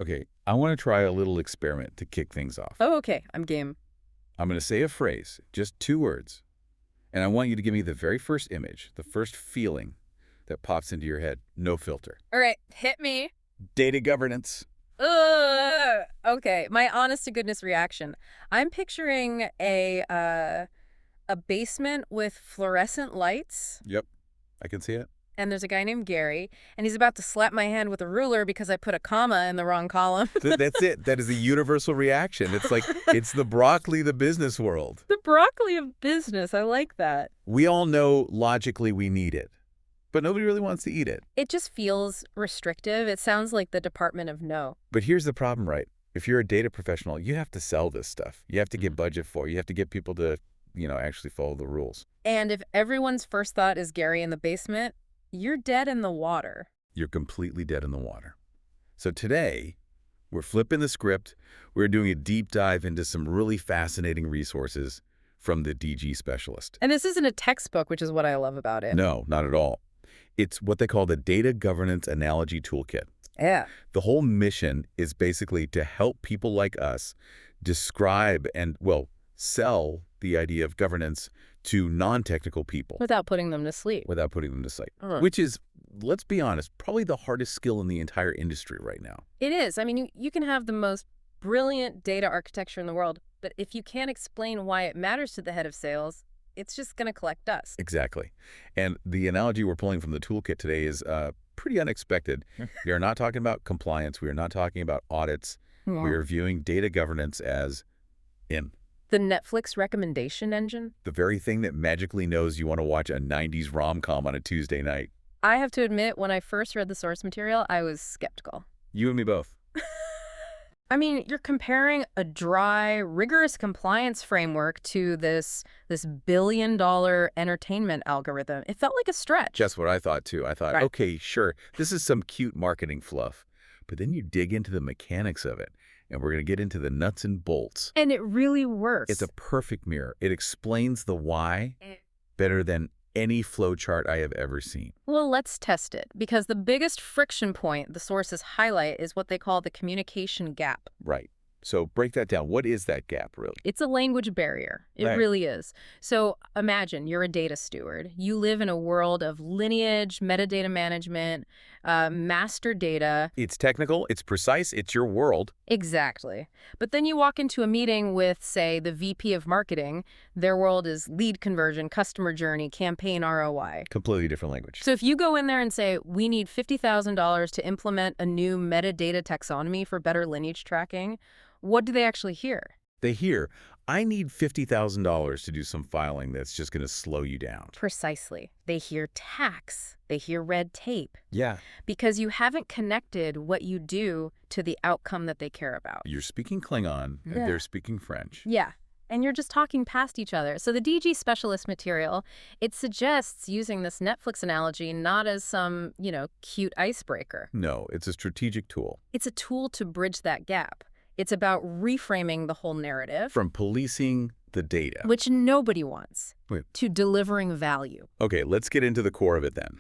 Okay, I want to try a little experiment to kick things off. Oh, okay. I'm game. I'm going to say a phrase, just 2 words, and I want you to give me the very first image, the first feeling that pops into your head. No filter. All right. Hit me. Data governance. Ugh. Okay. My honest to goodness reaction. I'm picturing a basement with fluorescent lights, Yep, I can see it. and there's a guy named Gary, and he's about to slap my hand with a ruler because I put a comma in the wrong column. That's it. That is a universal reaction. It's like, it's the broccoli of the business world. The broccoli of business. I like that. We all know logically we need it, but nobody really wants to eat it. It just feels restrictive. It sounds like the Department of No. But here's the problem, right? If you're a data professional, you have to sell this stuff. You have to get budget for it. You have to get people to, actually follow the rules. And if everyone's first thought is Gary in the basement, you're dead in the water. You're completely dead in the water. So today, we're flipping the script. We're doing a deep dive into some really fascinating resources from the DG specialist. And this isn't a textbook, which is what I love about it. No, not at all. It's what they call the Data Governance Analogy Toolkit. Yeah. The whole mission is basically to help people like us describe and, well, sell the idea of governance to non-technical people. Without putting them to sleep. Without putting them to sleep. Which is, let's be honest, probably the hardest skill in the entire industry right now. It is. I mean, you can have the most brilliant data architecture in the world, but if you can't explain why it matters to the head of sales, it's just going to collect dust. Exactly. And the analogy we're pulling from the toolkit today is pretty unexpected. We are not talking about compliance. We are not talking about audits. Yeah. We are viewing data governance as the Netflix recommendation engine? the very thing that magically knows you want to watch a 90s rom-com on a Tuesday night. I have to admit, when I first read the source material, I was skeptical. You and me both. I mean, you're comparing a dry, rigorous compliance framework to this billion-dollar entertainment algorithm. It felt like a stretch. Just what I thought, too. I thought, Right. okay, sure, this is some cute marketing fluff. But then you dig into the mechanics of it, and we're going to get into the nuts and bolts. And it really works. It's a perfect mirror. It explains the why better than any flowchart I have ever seen. Well, let's test it, because the biggest friction point the sources highlight is what they call the communication gap. Right. So break that down. What is that gap, really? It's a language barrier. It Right. really is. So imagine you're a data steward. You live in a world of lineage, metadata management, master data. It's technical, it's precise, it's your world. Exactly. But then you walk into a meeting with, say, the VP of marketing. Their world is lead conversion, customer journey, campaign ROI. Completely different language. So if you go in there and say, we need $50,000 to implement a new metadata taxonomy for better lineage tracking, what do they actually hear? They hear, I need $50,000 to do some filing that's just going to slow you down. Precisely. They hear tax. They hear red tape. Yeah. Because you haven't connected what you do to the outcome that they care about. You're speaking Klingon, and Yeah. they're speaking French. Yeah. And you're just talking past each other. So the DG specialist material, it suggests using this Netflix analogy not as some, cute icebreaker. No, it's a strategic tool. It's a tool to bridge that gap. It's about reframing the whole narrative, From policing the data. which nobody wants, Wait. to delivering value. Okay, let's get into the core of it then.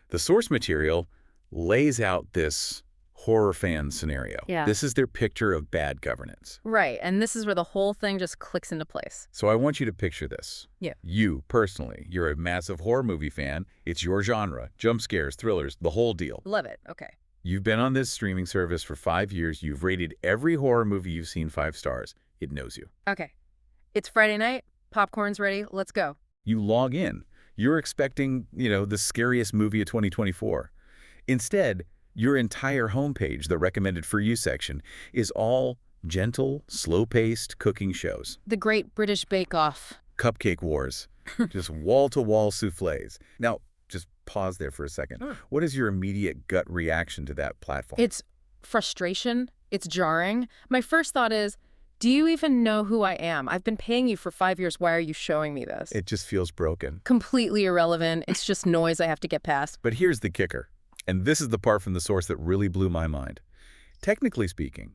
The source material lays out this horror fan scenario. Yeah. This is their picture of bad governance. Right. And this is where the whole thing just clicks into place. So I want you to picture this. Yeah. You, personally, you're a massive horror movie fan. It's your genre. Jump scares, thrillers, the whole deal. Love it. Okay. You've been on this streaming service for 5 years. You've rated every horror movie you've seen 5 stars. It knows you. Okay. It's Friday night. Popcorn's ready. Let's go. You log in. You're expecting, the scariest movie of 2024. Instead, your entire homepage, the recommended for you section, is all gentle, slow-paced cooking shows. The Great British Bake Off. Cupcake wars. Just wall-to-wall soufflés. Now, just pause there for a second. Sure. What is your immediate gut reaction to that platform? It's frustration. It's jarring. My first thought is, do you even know who I am? I've been paying you for 5 years. Why are you showing me this? It just feels broken. Completely irrelevant. It's just noise I have to get past. But here's the kicker, and this is the part from the source that really blew my mind. Technically speaking,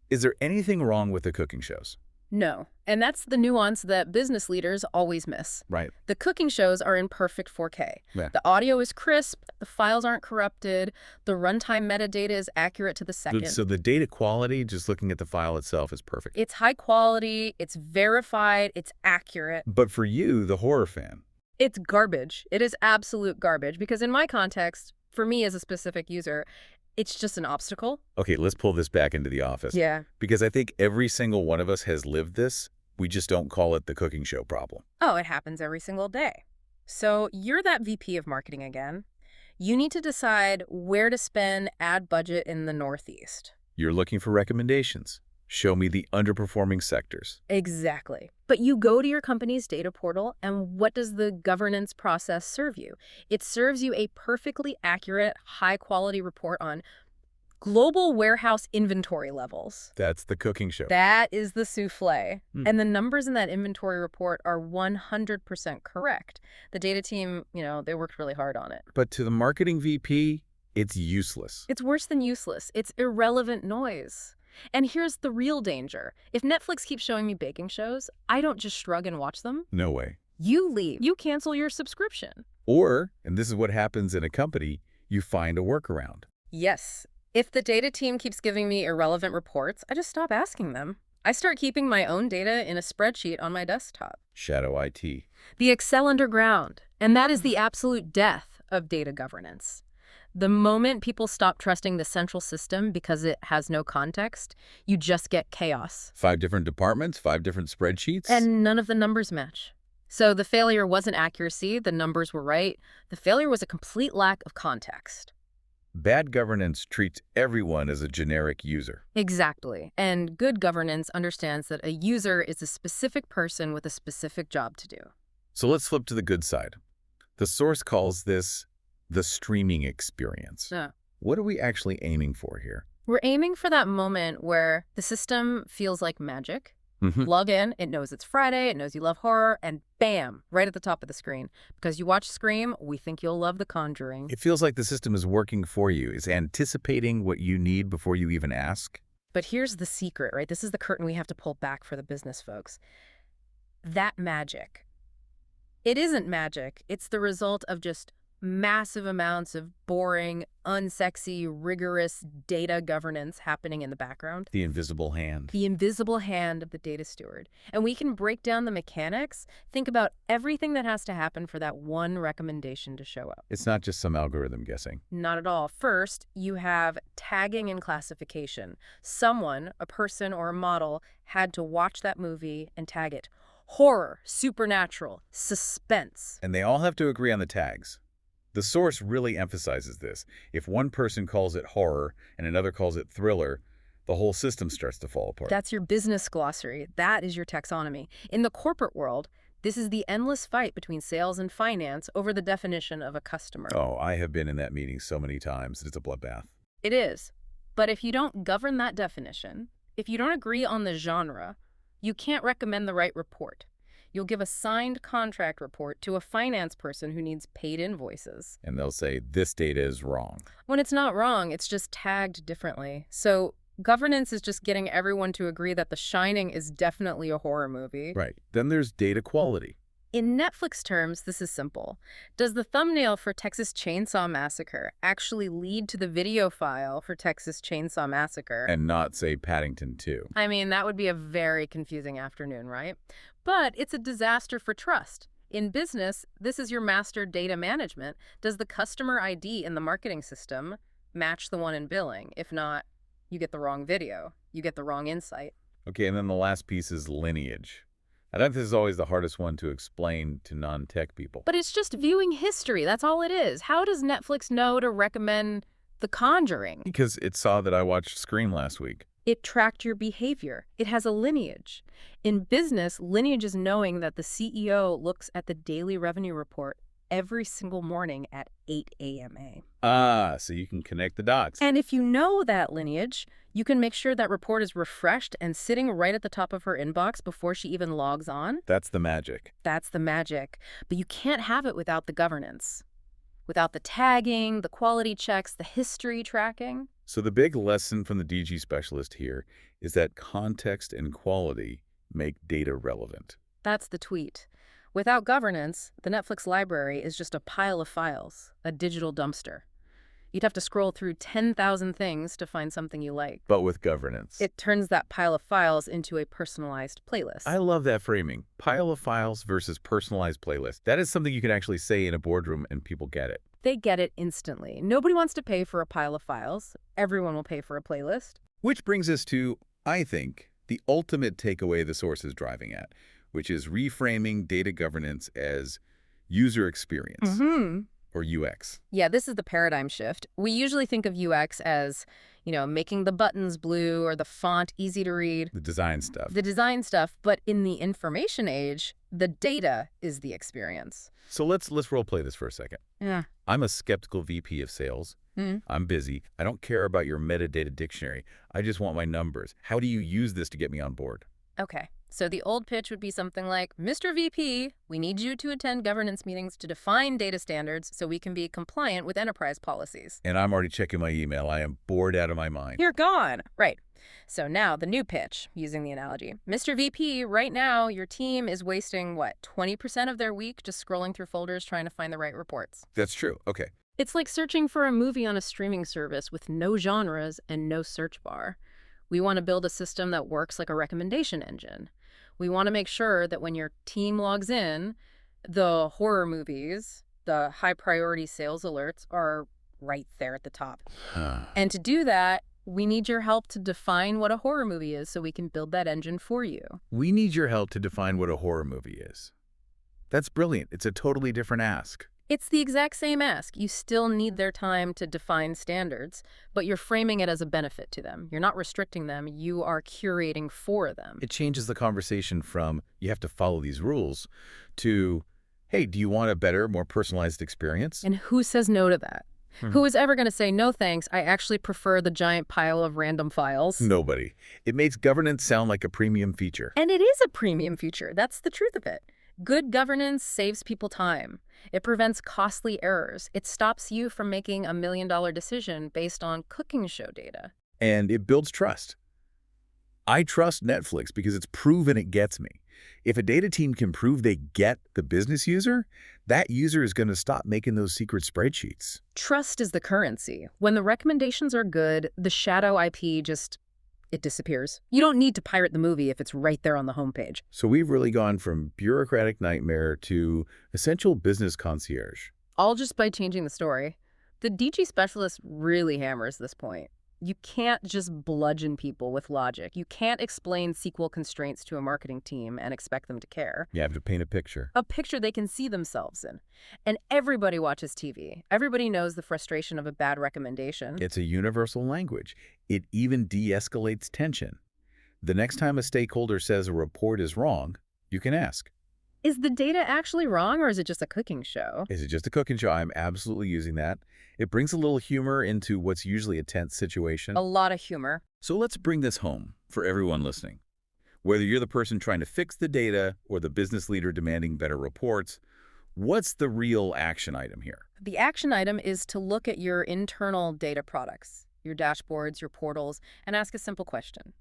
is there anything wrong with the cooking shows? No. And that's the nuance that business leaders always miss. Right. The cooking shows are in perfect 4K. Yeah. The audio is crisp, the files aren't corrupted, the runtime metadata is accurate to the second. So the data quality, just looking at the file itself, is perfect. It's high quality, it's verified, it's accurate. But for you, the horror fan, It's garbage. It is absolute garbage because in my context, for me as a specific user, it's just an obstacle. okay, let's pull this back into the office. Yeah. Because I think every single one of us has lived this. We just don't call it the cooking show problem. Oh, it happens every single day. So you're that VP of marketing again. You need to decide where to spend ad budget in the Northeast. You're looking for recommendations. Show me the underperforming sectors. Exactly. But you go to your company's data portal, and what does the governance process serve you? It serves you a perfectly accurate, high-quality report on global warehouse inventory levels. That's the cooking show. That is the souffle. Hmm. And the numbers in that inventory report are 100% correct. The data team, they worked really hard on it. But to the marketing VP, it's useless. It's worse than useless. It's irrelevant noise. And here's the real danger. If Netflix keeps showing me baking shows, I don't just shrug and watch them. No way. You leave. You cancel your subscription. Or, and this is what happens in a company, you find a workaround. Yes. If the data team keeps giving me irrelevant reports, I just stop asking them. I start keeping my own data in a spreadsheet on my desktop. Shadow IT. The Excel underground. And that is the absolute death of data governance. The moment people stop trusting the central system because it has no context, you just get chaos. 5 different departments, 5 different spreadsheets. And none of the numbers match. So the failure wasn't accuracy, the numbers were right. The failure was a complete lack of context. Bad governance treats everyone as a generic user. Exactly. And good governance understands that a user is a specific person with a specific job to do. So let's flip to the good side. The source calls this the streaming experience. Yeah. What are we actually aiming for here? We're aiming for that moment where the system feels like magic. Log in, it knows it's Friday, it knows you love horror, and bam, right at the top of the screen. Because you watch Scream, we think you'll love The Conjuring. It feels like the system is working for you, is anticipating what you need before you even ask. But here's the secret, right? This is the curtain we have to pull back for the business folks. That magic. It isn't magic. It's the result of just massive amounts of boring, unsexy, rigorous data governance happening in the background. The invisible hand. The invisible hand of the data steward. And we can break down the mechanics, think about everything that has to happen for that one recommendation to show up. It's not just some algorithm guessing. Not at all. First, you have tagging and classification. Someone, a person or a model, had to watch that movie and tag it. Horror, supernatural, suspense. And they all have to agree on the tags. The source really emphasizes this. If one person calls it horror and another calls it thriller, the whole system starts to fall apart. That's your business glossary. That is your taxonomy. In the corporate world, this is the endless fight between sales and finance over the definition of a customer. Oh, I have been in that meeting so many times. It's a bloodbath. It is. But if you don't govern that definition, if you don't agree on the genre, you can't recommend the right report. You'll give a signed contract report to a finance person who needs paid invoices. And they'll say, this data is wrong. When it's not wrong, it's just tagged differently. So governance is just getting everyone to agree that The Shining is definitely a horror movie. Right. Then there's data quality. In Netflix terms, this is simple. Does the thumbnail for Texas Chainsaw Massacre actually lead to the video file for Texas Chainsaw Massacre? And not, say, Paddington 2. I mean, that would be a very confusing afternoon, right? But it's a disaster for trust. In business, this is your master data management. Does the customer ID in the marketing system match the one in billing? If not, you get the wrong video. You get the wrong insight. Okay, and then the last piece is lineage. I think this is always the hardest one to explain to non-tech people. But it's just viewing history. That's all it is. How does Netflix know to recommend The Conjuring? Because it saw that I watched Scream last week. It tracked your behavior. It has a lineage. In business, lineage is knowing that the CEO looks at the daily revenue report every single morning at 8 a.m. Ah, so you can connect the dots. And if you know that lineage, you can make sure that report is refreshed and sitting right at the top of her inbox before she even logs on. That's the magic. That's the magic. But you can't have it without the governance, without the tagging, the quality checks, the history tracking. So the big lesson from the DG specialist here is that context and quality make data relevant. That's the tweet. Without governance, the Netflix library is just a pile of files, a digital dumpster. You'd have to scroll through 10,000 things to find something you like. But with governance. It turns that pile of files into a personalized playlist. I love that framing. Pile of files versus personalized playlist. That is something you can actually say in a boardroom and people get it. They get it instantly. Nobody wants to pay for a pile of files. Everyone will pay for a playlist. Which brings us to, I think, the ultimate takeaway the source is driving at, which is reframing data governance as user experience, or UX. Yeah, this is the paradigm shift. We usually think of UX as, making the buttons blue or the font easy to read. The design stuff. The design stuff, but in the information age, the data is the experience. So let's role play this for a second. Yeah. I'm a skeptical VP of sales. I'm busy. I don't care about your metadata dictionary. I just want my numbers. How do you use this to get me on board? Okay, so the old pitch would be something like, Mr. VP, we need you to attend governance meetings to define data standards so we can be compliant with enterprise policies. And I'm already checking my email. I am bored out of my mind. You're gone. Right. So now the new pitch, using the analogy. Mr. VP, right now your team is wasting, 20% of their week just scrolling through folders trying to find the right reports. That's true. Okay. It's like searching for a movie on a streaming service with no genres and no search bar. We want to build a system that works like a recommendation engine. We want to make sure that when your team logs in, the horror movies, the high-priority sales alerts are right there at the top. And to do that, we need your help to define what a horror movie is so we can build that engine for you. We need your help to define what a horror movie is. That's brilliant. It's a totally different ask. It's the exact same ask. You still need their time to define standards, but you're framing it as a benefit to them. You're not restricting them. You are curating for them. It changes the conversation from, you have to follow these rules, to, hey, do you want a better, more personalized experience? And who says no to that? Who is ever going to say, no thanks, I actually prefer the giant pile of random files? Nobody. It makes governance sound like a premium feature. And it is a premium feature. That's the truth of it. Good governance saves people time. It prevents costly errors. It stops you from making $1 million decision based on cooking show data. And it builds trust. I trust Netflix because it's proven it gets me. If a data team can prove they get the business user, that user is going to stop making those secret spreadsheets. Trust is the currency. When the recommendations are good, the shadow IP it disappears. You don't need to pirate the movie if it's right there on the homepage. So we've really gone from bureaucratic nightmare to essential business concierge. All just by changing the story. The DG specialist really hammers this point. You can't just bludgeon people with logic. You can't explain SQL constraints to a marketing team and expect them to care. You have to paint a picture. A picture they can see themselves in. And everybody watches TV. Everybody knows the frustration of a bad recommendation. It's a universal language. It even de-escalates tension. The next time a stakeholder says a report is wrong, you can ask, is the data actually wrong, or is it just a cooking show? Is it just a cooking show? I'm absolutely using that. It brings a little humor into what's usually a tense situation. A lot of humor. So let's bring this home for everyone listening. Whether you're the person trying to fix the data or the business leader demanding better reports, what's the real action item here? The action item is to look at your internal data products, your dashboards, your portals, and ask a simple question.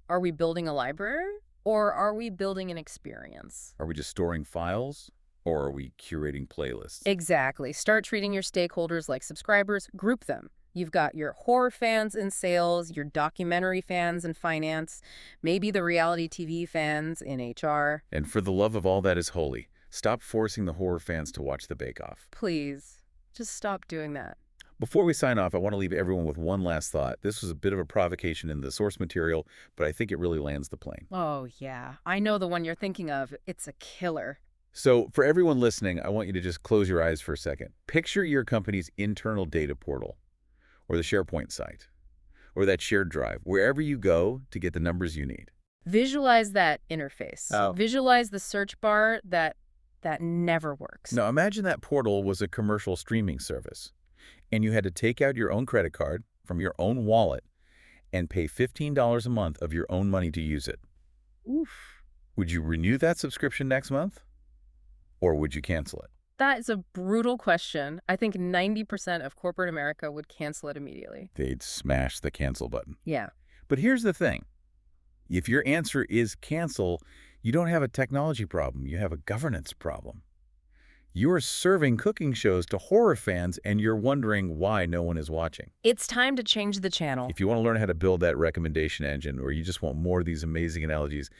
Are we building a library? Or are we building an experience? Are we just storing files? Or are we curating playlists? Exactly. Start treating your stakeholders like subscribers. Group them. You've got your horror fans in sales, your documentary fans in finance, maybe the reality TV fans in HR. And for the love of all that is holy, stop forcing the horror fans to watch the Bake Off. Please, just stop doing that. Before we sign off, I want to leave everyone with one last thought. This was a bit of a provocation in the source material, but I think it really lands the plane. Oh, yeah. I know the one you're thinking of. It's a killer. So for everyone listening, I want you to just close your eyes for a second. Picture your company's internal data portal, or the SharePoint site, or that shared drive, wherever you go to get the numbers you need. Visualize that interface. Visualize the search bar that never works. Now imagine that portal was a commercial streaming service, and you had to take out your own credit card from your own wallet and pay $15 a month of your own money to use it. Oof. Would you renew that subscription next month? Or would you cancel it? That is a brutal question. I think 90% of corporate America would cancel it immediately. They'd smash the cancel button. Yeah. But here's the thing. If your answer is cancel, you don't have a technology problem, you have a governance problem. You're serving cooking shows to horror fans and you're wondering why no one is watching. It's time to change the channel. If you want to learn how to build that recommendation engine or you just want more of these amazing analogies,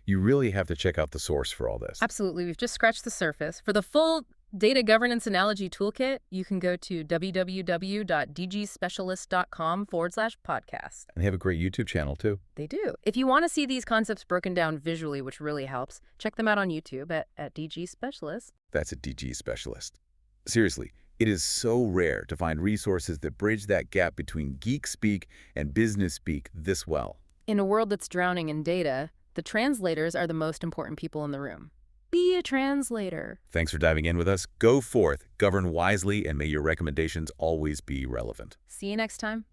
you really have to check out the source for all this. Absolutely. We've just scratched the surface. For the full data governance analogy toolkit, you can go to www.dgspecialist.com/podcast. And they have a great YouTube channel too. They do. If you want to see these concepts broken down visually, which really helps, check them out on YouTube at DG Specialist. That's a DG Specialist. Seriously, it is so rare to find resources that bridge that gap between geek speak and business speak this well. In a world that's drowning in data, the translators are the most important people in the room. Be a translator. Thanks for diving in with us. Go forth, govern wisely, and may your recommendations always be relevant. See you next time.